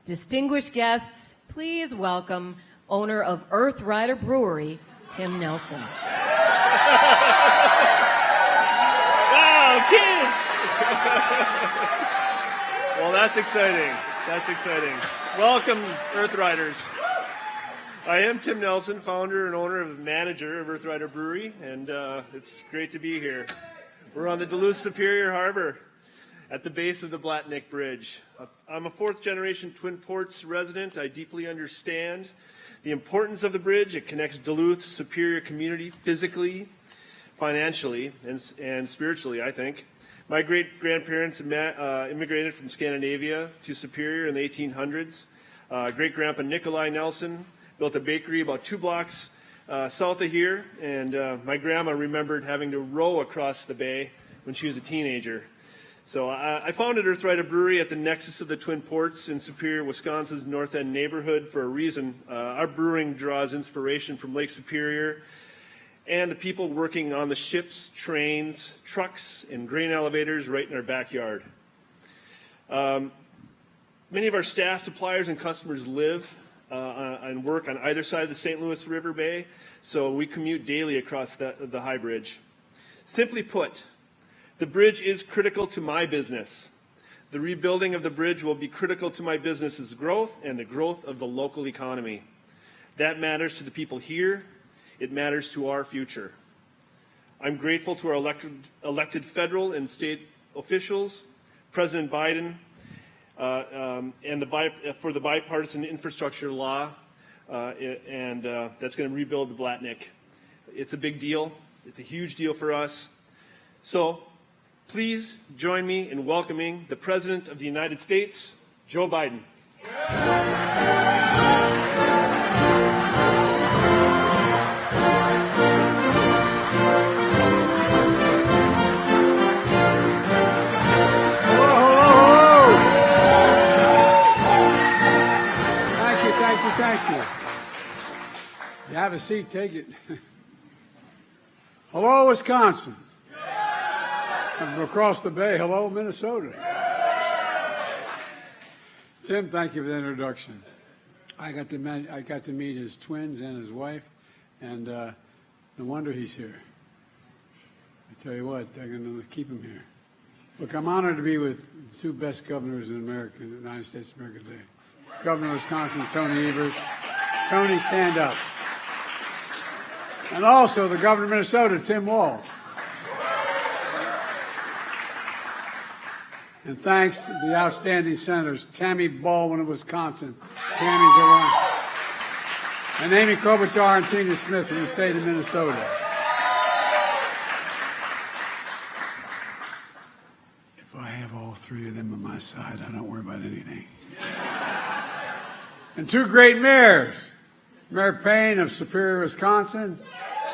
Distinguished guests, please welcome owner of Earth Rider Brewery, Tim Nelson. Wow, kids! Well, that's exciting. That's exciting. Welcome, Earth Riders. I am Tim Nelson, founder and owner and manager of Earth Rider Brewery, and it's great to be here. We're on the Duluth-Superior Harbor at the base of the Blatnick Bridge. I'm a fourth-generation Twin Ports resident. I deeply understand the importance of the bridge. It connects Duluth Superior community physically, financially, and spiritually, I think. My great-grandparents immigrated from Scandinavia to Superior in the 1800s. Great-grandpa Nikolai Nelson built a bakery about 2 blocks south of here, and my grandma remembered having to row across the bay when she was a teenager. So I founded Earth Rider Brewery at the nexus of the Twin Ports in Superior, Wisconsin's North End neighborhood for a reason. Our brewing draws inspiration from Lake Superior and the people working on the ships, trains, trucks, and grain elevators right in our backyard. Many of our staff, suppliers, and customers live and work on either side of the St. Louis River Bay, so we commute daily across the High Bridge. Simply put, the bridge is critical to my business. The rebuilding of the bridge will be critical to my business's growth and the growth of the local economy. That matters to the people here. It matters to our future. I'm grateful to our elected federal and state officials, President Biden, for the bipartisan infrastructure law, and that's going to rebuild the Blatnick. It's a big deal. It's a huge deal for us. So please join me in welcoming the President of the United States, Joe Biden. Thank you. You have a seat, take it. Hello, Wisconsin. From across the bay, hello, Minnesota. Tim, thank you for the introduction. I got to meet his twins and his wife, and no wonder he's here. I tell you what, they're going to keep him here. Look, I'm honored to be with the 2 best governors in America, in the United States of America today. Governor of Wisconsin, Tony Evers. Tony, stand up. And also the governor of Minnesota, Tim Walz. And thanks to the outstanding senators, Tammy Baldwin of Wisconsin, Tammy's the one, and Amy Klobuchar and Tina Smith from the state of Minnesota. If I have all 3 of them on my side, I don't worry about anything. And 2 great mayors, Mayor Payne of Superior, Wisconsin,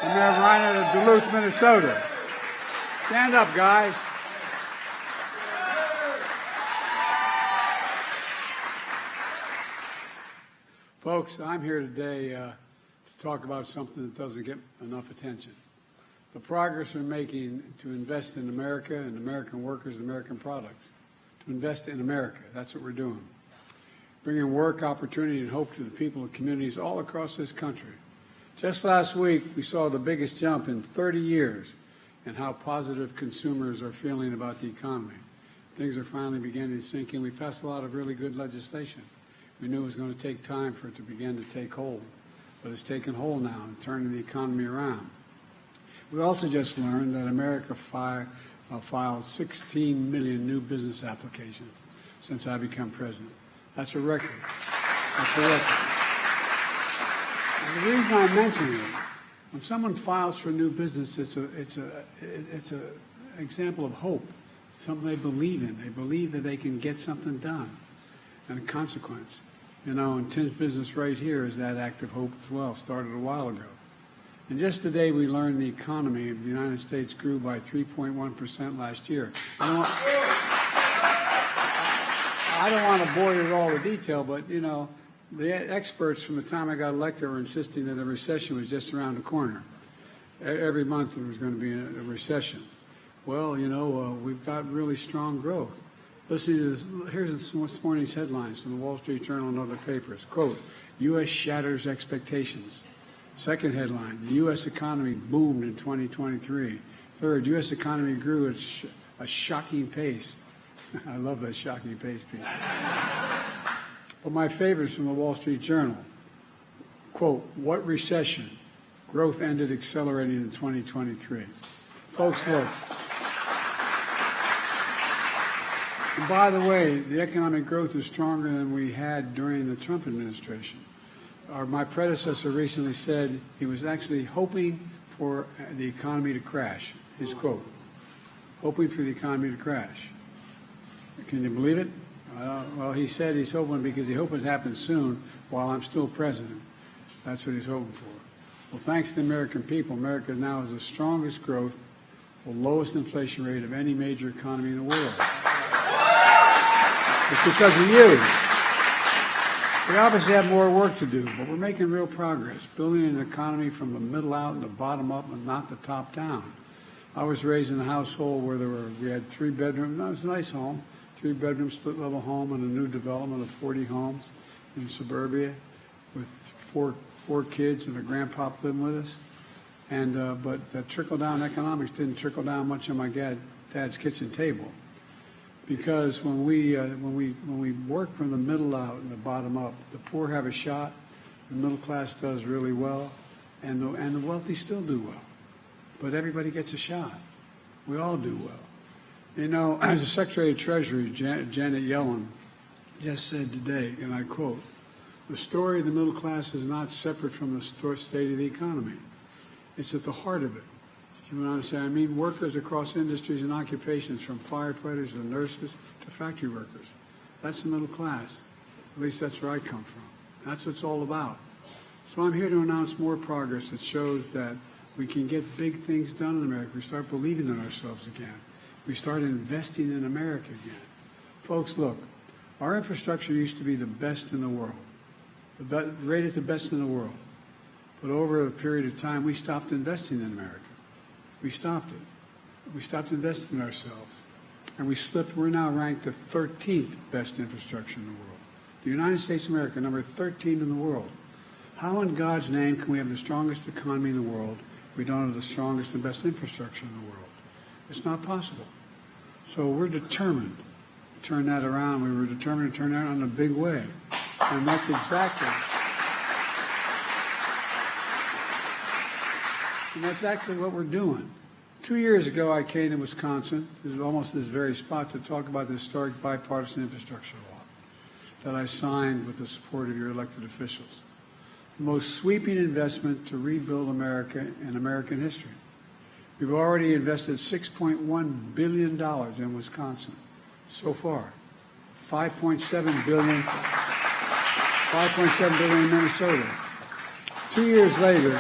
and Mayor Reiner of Duluth, Minnesota. Stand up, guys. Folks, I'm here today to talk about something that doesn't get enough attention. The progress we're making to invest in America and American workers and American products. To invest in America, that's what we're doing. Bringing work, opportunity, and hope to the people and communities all across this country. Just last week, we saw the biggest jump in 30 years in how positive consumers are feeling about the economy. Things are finally beginning to sink in. We passed a lot of really good legislation. We knew it was going to take time for it to begin to take hold, but it's taken hold now and turning the economy around. We also just learned that America filed 16 million new business applications since I became president. That's a record. That's a record. And the reason I mention it, when someone files for new business, it's an example of hope, something they believe in. They believe that they can get something done, and a consequence. You know, and Tim's business right here is that act of hope as well, started a while ago. And just today we learned the economy of the United States grew by 3.1% last year. I don't want to bore you with all the detail, but, you know, the experts from the time I got elected were insisting that a recession was just around the corner. Every month there was going to be a recession. Well, you know, we've got really strong growth. Listening to this, here's this morning's headlines from the Wall Street Journal and other papers. Quote, U.S. shatters expectations. Second headline, the U.S. economy boomed in 2023. Third, U.S. economy grew at a shocking pace. I love that shocking pace, Pete. But my favorites from the Wall Street Journal. Quote, what recession? Growth ended accelerating in 2023. Folks, look. And by the way, the economic growth is stronger than we had during the Trump administration. My predecessor recently said he was actually hoping for the economy to crash. His quote, hoping for the economy to crash. Can you believe it? Well, he said he's hoping because he hopes it happens soon while I'm still president. That's what he's hoping for. Well, thanks to the American people, America now has the strongest growth, the lowest inflation rate of any major economy in the world. It's because of you. We obviously have more work to do, but we're making real progress, building an economy from the middle out and the bottom up and not the top down. I was raised in a household where we had 3 bedrooms. It was a nice home, 3-bedroom split-level home and a new development of 40 homes in suburbia with four kids and a grandpa living with us. And but that trickle-down economics didn't trickle down much on my dad's kitchen table. Because when we work from the middle out and the bottom up, the poor have a shot, the middle class does really well, and the wealthy still do well. But everybody gets a shot. We all do well. You know, as the Secretary of Treasury, Janet Yellen, just said today, and I quote, the story of the middle class is not separate from the state of the economy. It's at the heart of it. You know what I'm saying? I mean, workers across industries and occupations, from firefighters to nurses to factory workers. That's the middle class. At least that's where I come from. That's what it's all about. So I'm here to announce more progress that shows that we can get big things done in America. We start believing in ourselves again. We start investing in America again. Folks, look, our infrastructure used to be the best in the world, rated the best in the world. But over a period of time, we stopped investing in America. We stopped it. We stopped investing in ourselves. And we slipped. We're now ranked the 13th best infrastructure in the world. The United States of America, number 13 in the world. How in God's name can we have the strongest economy in the world if we don't have the strongest and best infrastructure in the world? It's not possible. So we're determined to turn that around. We were determined to turn that around in a big way. And that's actually what we're doing. 2 years ago, I came to Wisconsin, this is almost this very spot, to talk about the historic bipartisan infrastructure law that I signed with the support of your elected officials. The most sweeping investment to rebuild America in American history. We've already invested $6.1 billion in Wisconsin so far. $5.7 billion in Minnesota. 2 years later,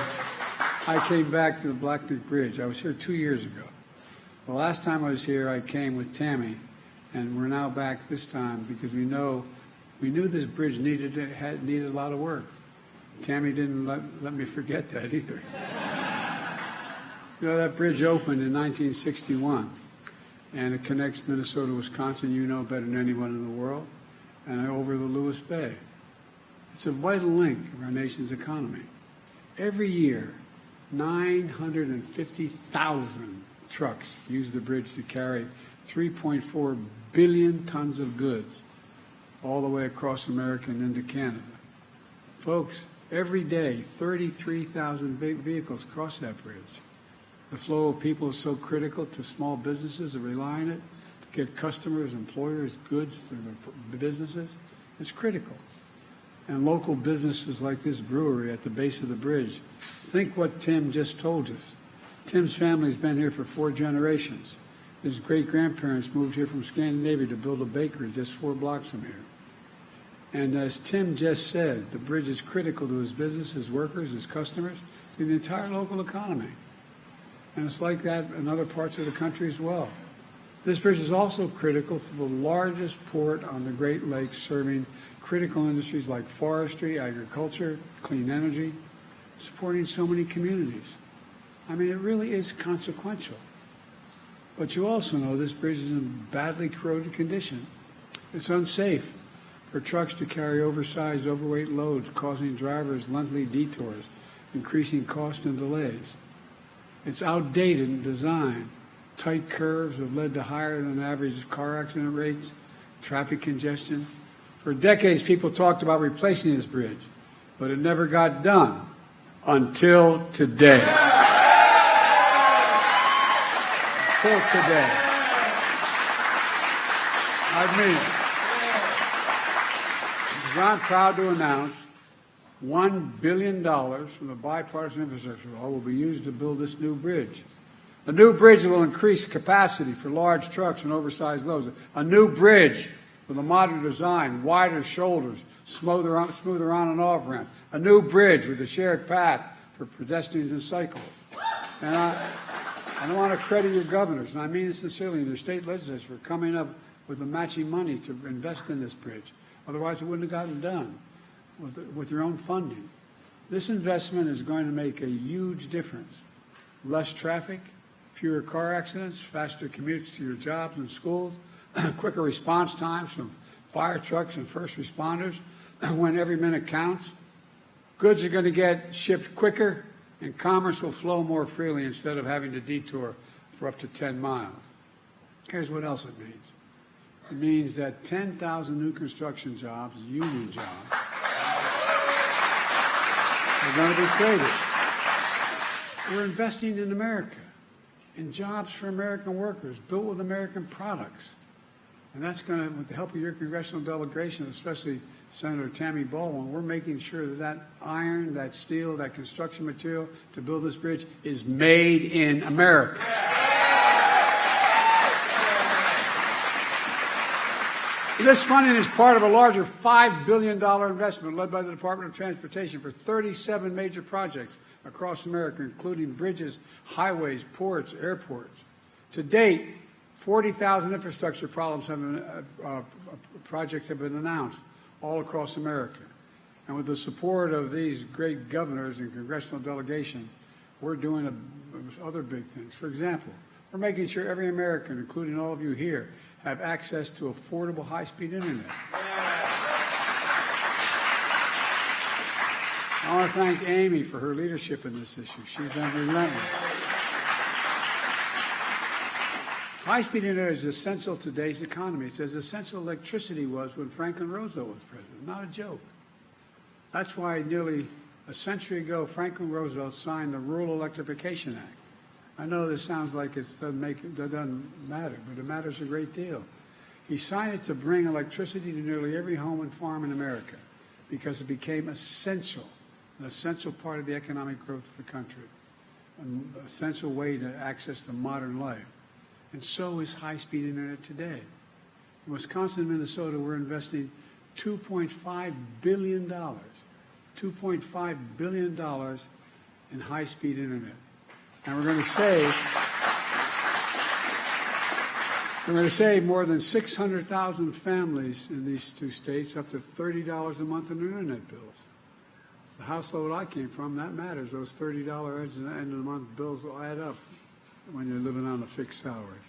I came back to the Black Duke Bridge. I was here 2 years ago. The last time I was here, I came with Tammy, and we're now back this time because we knew this bridge needed a lot of work. Tammy didn't let me forget that either. You know, that bridge opened in 1961, and it connects Minnesota, Wisconsin, you know better than anyone in the world, and over the Lewis Bay. It's a vital link of our nation's economy. Every year, 950,000 trucks use the bridge to carry 3.4 billion tons of goods all the way across America and into Canada. Folks, every day, 33,000 vehicles cross that bridge. The flow of people is so critical to small businesses that rely on it to get customers, employers, goods through the businesses. It's critical. And local businesses like this brewery at the base of the bridge, think what Tim just told us. Tim's family's been here for 4 generations. His great-grandparents moved here from Scandinavia to build a bakery just 4 blocks from here. And as Tim just said, the bridge is critical to his business, his workers, his customers, to the entire local economy. And it's like that in other parts of the country as well. This bridge is also critical to the largest port on the Great Lakes, serving critical industries like forestry, agriculture, clean energy, supporting so many communities. I mean, it really is consequential. But you also know this bridge is in badly corroded condition It's unsafe for trucks to carry oversized, overweight loads, causing drivers lengthy detours, increasing costs and delays. It's outdated in design. Tight curves have led to higher than average car accident rates, traffic congestion. For decades, people talked about replacing this bridge, but it never got done until today. Until today. I mean it. I'm proud to announce $1 billion from the Bipartisan Infrastructure Law will be used to build this new bridge. A new bridge will increase capacity for large trucks and oversized loads. A new bridge with a modern design, wider shoulders, smoother on and off ramp. A new bridge with a shared path for pedestrians and cyclists. And I want to credit your governors, and I mean it sincerely, and your state legislatures for coming up with the matching money to invest in this bridge. Otherwise, it wouldn't have gotten done with your own funding. This investment is going to make a huge difference. Less traffic, fewer car accidents, faster commutes to your jobs and schools, quicker response times from fire trucks and first responders when every minute counts. Goods are going to get shipped quicker, and commerce will flow more freely instead of having to detour for up to 10 miles. Here's what else it means. It means that 10,000 new construction jobs, union jobs, are going to be created. We're investing in America, in jobs for American workers, built with American products. And that's going to, with the help of your congressional delegation, especially Senator Tammy Baldwin, we're making sure that that iron, that steel, that construction material to build this bridge is made in America. This funding is part of a larger $5 billion investment led by the Department of Transportation for 37 major projects across America, including bridges, highways, ports, airports. To date, 40,000 infrastructure projects have been announced all across America. And with the support of these great governors and congressional delegation, we're doing other big things. For example, we're making sure every American, including all of you here, have access to affordable high-speed internet. I want to thank Amy for her leadership in this issue. She's been relentless. High-speed internet is essential to today's economy. It's as essential electricity was when Franklin Roosevelt was president. Not a joke. That's why nearly a century ago, Franklin Roosevelt signed the Rural Electrification Act. I know this sounds like it doesn't matter, but it matters a great deal. He signed it to bring electricity to nearly every home and farm in America because it became essential, an essential part of the economic growth of the country, an essential way to access to modern life. And so is high-speed internet today. In Wisconsin and Minnesota, we're investing $2.5 billion, $2.5 billion in high-speed internet. And we're going to save more than 600,000 families in these two states up to $30 a month in their internet bills. The household I came from, that matters. Those $30 at the end of the month bills will add up when you're living on a fixed salary.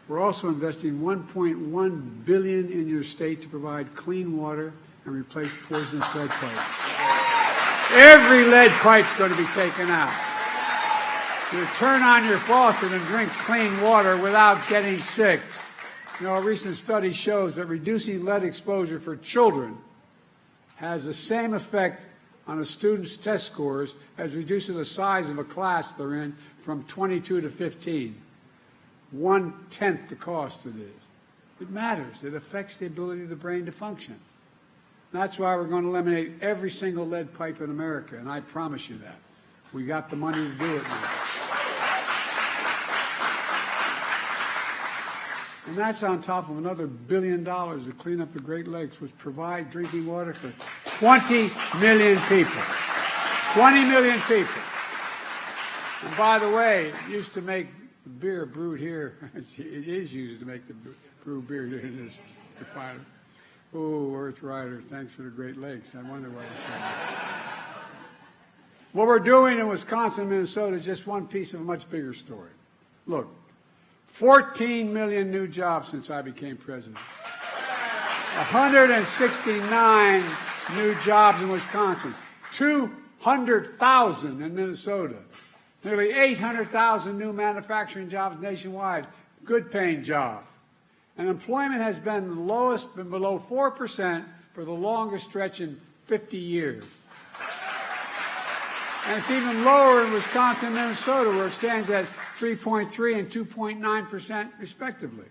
We're also investing $1.1 billion in your state to provide clean water and replace poisonous lead pipes. Every lead pipe's going to be taken out. You turn on your faucet and drink clean water without getting sick. You know, a recent study shows that reducing lead exposure for children has the same effect on a student's test scores as reducing the size of a class they're in from 22 to 15. 1/10 the cost it is. It matters. It affects the ability of the brain to function. That's why we're going to eliminate every single lead pipe in America, and I promise you that. We got the money to do it now. And that's on top of another $1 billion to clean up the Great Lakes, which provide drinking water for 20 million people. 20 million people. And by the way, it used to make the beer brewed here. It is used to make the brew beer here in this refinery. Oh, Earth Rider, thanks for the Great Lakes. I wonder why it's coming. What we're doing in Wisconsin and Minnesota is just one piece of a much bigger story. Look, 14 million new jobs since I became president. 169 new jobs in Wisconsin, 200,000 in Minnesota, nearly 800,000 new manufacturing jobs nationwide, good-paying jobs. And employment has been the lowest, been below 4% for the longest stretch in 50 years. And it's even lower in Wisconsin and Minnesota, where it stands at 3.3 and 2.9% respectively.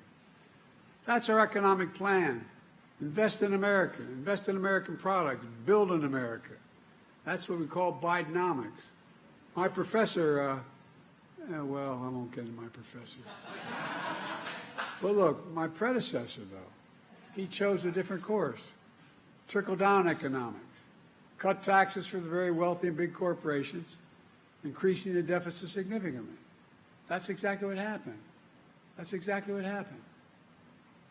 That's our economic plan. Invest in America, invest in American products, build in America. That's what we call Bidenomics. My professor, well, I won't get into my professor. But look, my predecessor, though, he chose a different course. Trickle-down economics. Cut taxes for the very wealthy and big corporations, increasing the deficit significantly. That's exactly what happened. That's exactly what happened.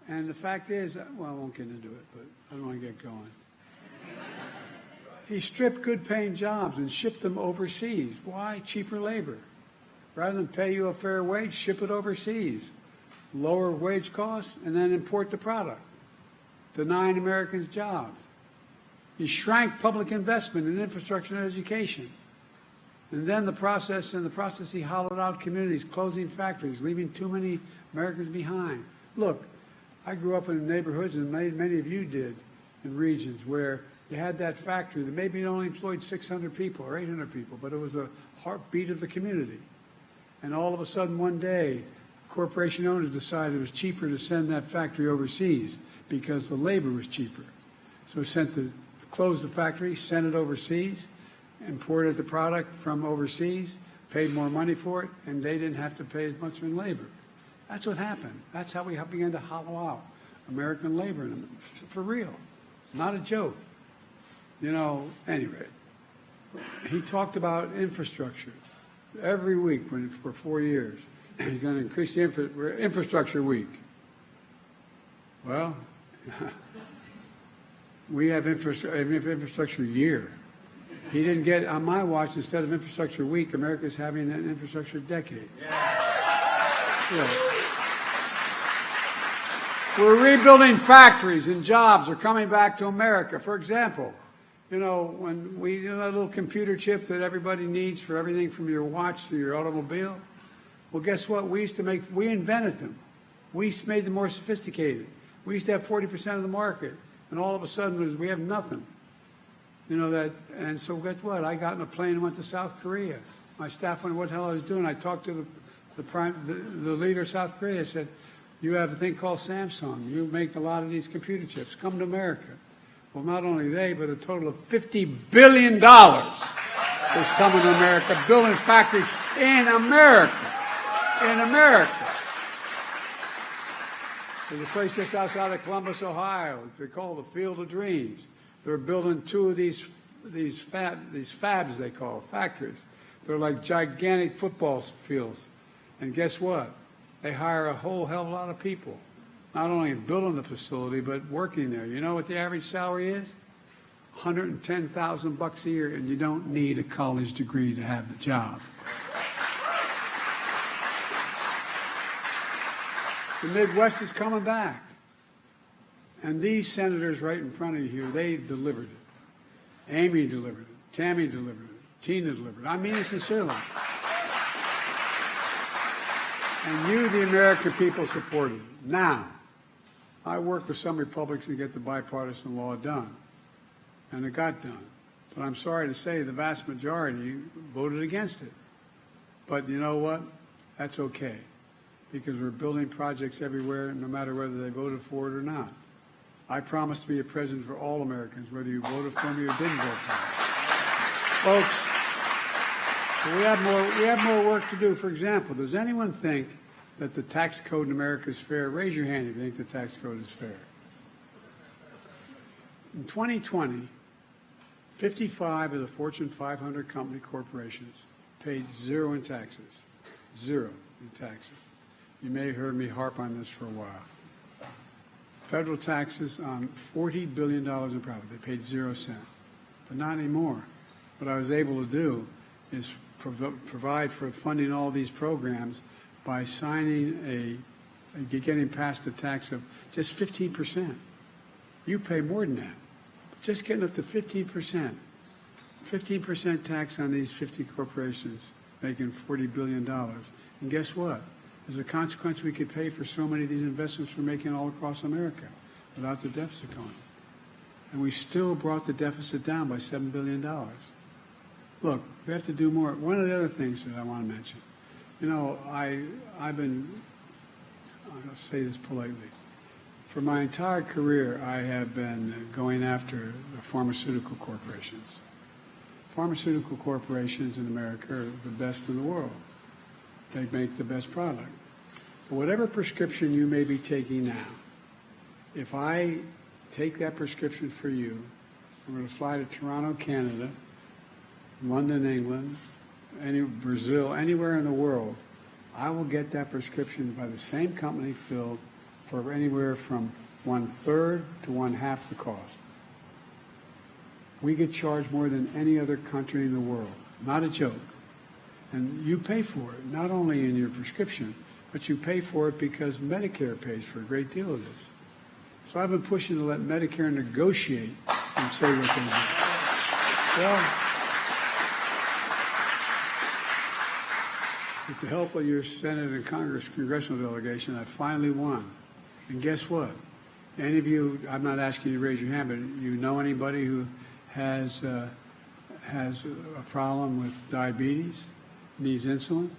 And the fact is, well, I won't get into it, but I don't want to get going. He stripped good-paying jobs and shipped them overseas. Why? Cheaper labor. Rather than pay you a fair wage, ship it overseas. Lower wage costs, and then import the product, denying Americans jobs. He shrank public investment in infrastructure and education. And then the process, he hollowed out communities, closing factories, leaving too many Americans behind. Look, I grew up in neighborhoods, and many of you did, in regions where you had that factory that maybe only employed 600 people or 800 people, but it was a heartbeat of the community. And all of a sudden, one day, corporation owners decided it was cheaper to send that factory overseas because the labor was cheaper. So closed the factory, sent it overseas, imported the product from overseas, paid more money for it, and they didn't have to pay as much in labor. That's what happened. That's how we began to hollow out American labor, for real, not a joke. You know, anyway, he talked about infrastructure every week for 4 years. He's going to increase the infrastructure week. Well, we have infrastructure year. He didn't get, on my watch, instead of infrastructure week, America's having an infrastructure decade. Yeah. We're rebuilding factories and jobs are coming back to America. For example, you know, when we do that little computer chip that everybody needs for everything from your watch to your automobile, well, guess what? We invented them. We made them more sophisticated. We used to have 40% of the market, and all of a sudden we have nothing. You know that, and so guess what? I got in a plane and went to South Korea. My staff wondered what the hell I was doing. I talked to the leader of South Korea. I said, "You have a thing called Samsung. You make a lot of these computer chips. Come to America." Well, not only they, but a total of $50 billion is coming to America, building factories in America. In America. There's a place just outside of Columbus, Ohio. They call the Field of Dreams. They're building two of these fabs, they call factories. They're like gigantic football fields. And guess what? They hire a whole hell of a lot of people, not only building the facility, but working there. You know what the average salary is? $110,000 a year, and you don't need a college degree to have the job. The Midwest is coming back. And these senators right in front of you here, they delivered it. Amy delivered it. Tammy delivered it. Tina delivered it. I mean it sincerely. And you, the American people, supported it. Now, I worked with some Republicans to get the bipartisan law done. And it got done. But I'm sorry to say the vast majority voted against it. But you know what? That's okay. Because we're building projects everywhere, no matter whether they voted for it or not. I promise to be a president for all Americans, whether you voted for me or didn't vote for me. Folks, we have more work to do. For example, does anyone think that the tax code in America is fair? Raise your hand if you think the tax code is fair. In 2020, 55 of the Fortune 500 company corporations paid zero in taxes. Zero in taxes. You may have heard me harp on this for a while. Federal taxes on $40 billion in profit. They paid 0 cents. But not anymore. What I was able to do is provide for funding all these programs by signing getting past a tax of just 15%. You pay more than that. Just getting up to 15%. 15% tax on these 50 corporations making $40 billion. And guess what? As a consequence, we could pay for so many of these investments we're making all across America without the deficit going. And we still brought the deficit down by $7 billion. Look, we have to do more. One of the other things that I want to mention, you know, I'll say this politely. For my entire career, I have been going after the pharmaceutical corporations. Pharmaceutical corporations in America are the best in the world. They make the best product. But whatever prescription you may be taking now, if I take that prescription for you, I'm going to fly to Toronto, Canada, London, England, Brazil, anywhere in the world, I will get that prescription by the same company filled for anywhere from 1/3 to 1/2 the cost. We get charged more than any other country in the world. Not a joke. And you pay for it, not only in your prescription, but you pay for it because Medicare pays for a great deal of this. So I've been pushing to let Medicare negotiate and say what they do. Well, with the help of your Senate and Congress congressional delegation, I finally won. And guess what? Any of you, I'm not asking you to raise your hand, but you know anybody who has a problem with diabetes, needs insulin?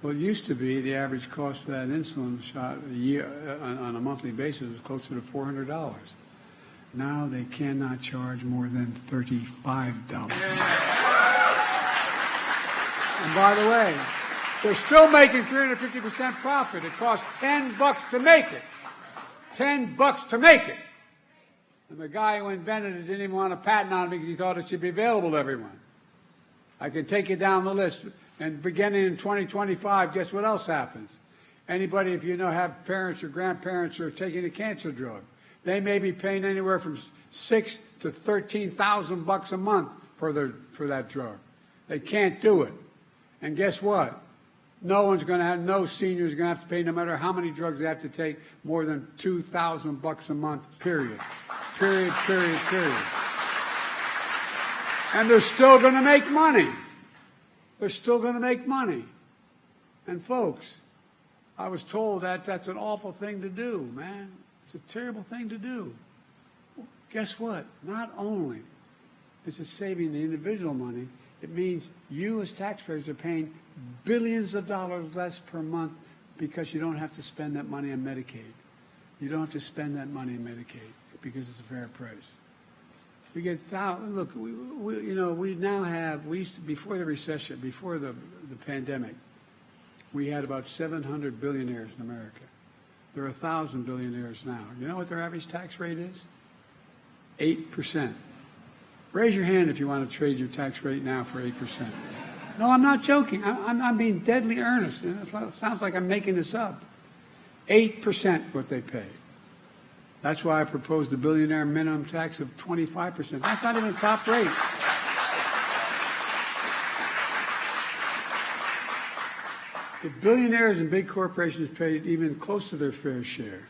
Well, it used to be the average cost of that insulin shot a year on a monthly basis was closer to $400. Now they cannot charge more than $35. And by the way, they're still making 350% profit. It costs $10 to make it. $10 to make it. And the guy who invented it didn't even want a patent on it because he thought it should be available to everyone. I can take you down the list. And beginning in 2025, guess what else happens? Anybody, if you know, have parents or grandparents who are taking a cancer drug, they may be paying anywhere from $6,000 to $13,000 a month for that drug. They can't do it. And guess what? No senior is going to have to pay, no matter how many drugs they have to take, more than $2,000 a month, period. Period. And they're still going to make money. They're still going to make money. And folks, I was told that that's an awful thing to do, man. It's a terrible thing to do. Guess what? Not only is it saving the individual money, it means you as taxpayers are paying billions of dollars less per month because you don't have to spend that money on Medicaid. You don't have to spend that money on Medicaid because it's a fair price. We get look. We now have. We used to, before the recession, before the pandemic, we had about 700 billionaires in America. There are 1,000 billionaires now. You know what their average tax rate is? 8%. Raise your hand if you want to trade your tax rate now for 8%. No, I'm not joking. I'm being deadly earnest. It sounds like I'm making this up. 8% what they pay. That's why I proposed a billionaire minimum tax of 25%. That's not even top rate. If billionaires and big corporations paid even close to their fair share,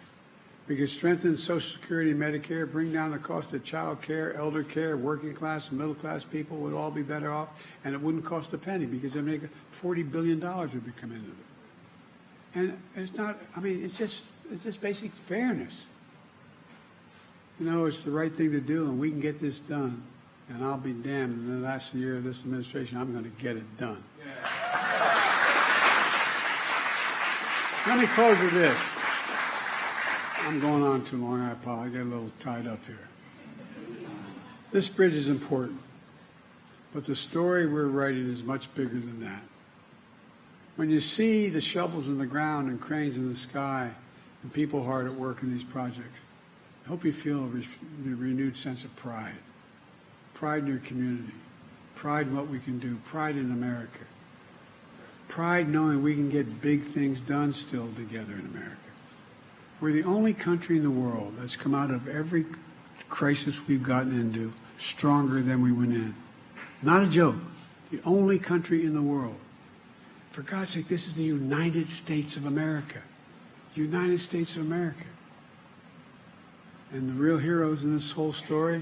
we could strengthen Social Security and Medicare, bring down the cost of child care, elder care, working class and middle class people would all be better off, and it wouldn't cost a penny because they make $40 billion would be coming into it. And it's not, it's just basic fairness. You know, it's the right thing to do, and we can get this done. And I'll be damned, in the last year of this administration, I'm going to get it done. Yeah. Let me close with this. I'm going on too long. I apologize. I get a little tied up here. This bridge is important, but the story we're writing is much bigger than that. When you see the shovels in the ground and cranes in the sky and people hard at work in these projects, I hope you feel a renewed sense of pride. Pride in your community. Pride in what we can do. Pride in America. Pride knowing we can get big things done still together in America. We're the only country in the world that's come out of every crisis we've gotten into stronger than we went in. Not a joke. The only country in the world. For God's sake, this is the United States of America. The United States of America. And the real heroes in this whole story,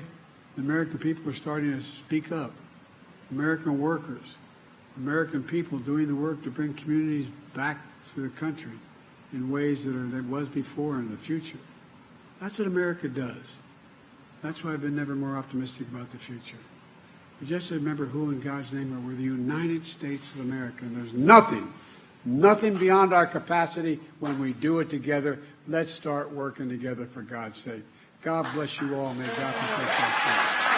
the American people are starting to speak up. American workers, American people doing the work to bring communities back to the country in ways that was before and in the future. That's what America does. That's why I've been never more optimistic about the future. We just remember who in God's name are. We're the United States of America, and there's nothing beyond our capacity when we do it together. Let's start working together for God's sake. God bless you all. May God protect our country.